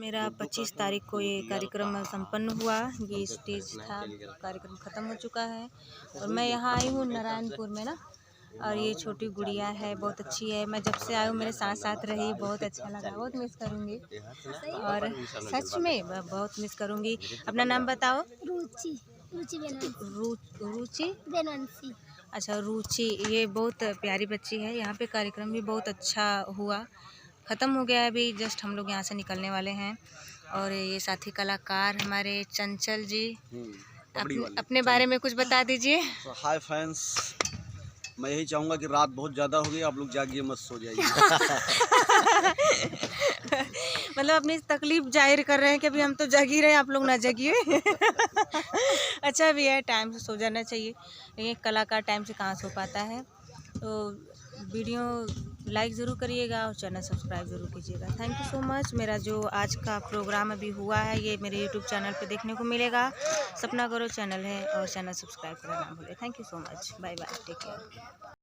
मेरा 25 तारीख को ये कार्यक्रम संपन्न हुआ। ये स्टेज था, कार्यक्रम ख़त्म हो चुका है और मैं यहाँ आई हूँ नारायणपुर में ना। और ये छोटी गुड़िया है, बहुत अच्छी है। मैं जब से आई हूँ मेरे साथ साथ रही, बहुत अच्छा लगा, बहुत मिस करूँगी। और सच में बहुत मिस करूँगी। अपना नाम बताओ। रुचि रुचि बेनवंशी। अच्छा रुचि, ये बहुत प्यारी बच्ची है। यहाँ पे कार्यक्रम भी बहुत अच्छा हुआ, ख़त्म हो गया है अभी, जस्ट हम लोग यहाँ से निकलने वाले हैं। और ये साथी कलाकार हमारे चंचल जी, अपने बारे में कुछ बता दीजिए। हाय फ्रेंड्स, मैं यही चाहूँगा कि रात बहुत ज़्यादा हो गई, आप लोग जागिए मत सो जाइए। मतलब अपनी तकलीफ जाहिर कर रहे हैं कि अभी हम तो जग ही रहे हैं, आप लोग ना जगिए। अच्छा भी है, टाइम से सो जाना चाहिए, लेकिन कलाकार टाइम से कहाँ सो पाता है। तो वीडियो लाइक ज़रूर करिएगा और चैनल सब्सक्राइब ज़रूर कीजिएगा। Thank you so much. मेरा जो आज का प्रोग्राम अभी हुआ है ये मेरे यूट्यूब चैनल पे देखने को मिलेगा। सपना करो चैनल है और चैनल सब्सक्राइब करना ना भूलें। Thank you so much. Bye bye, take care.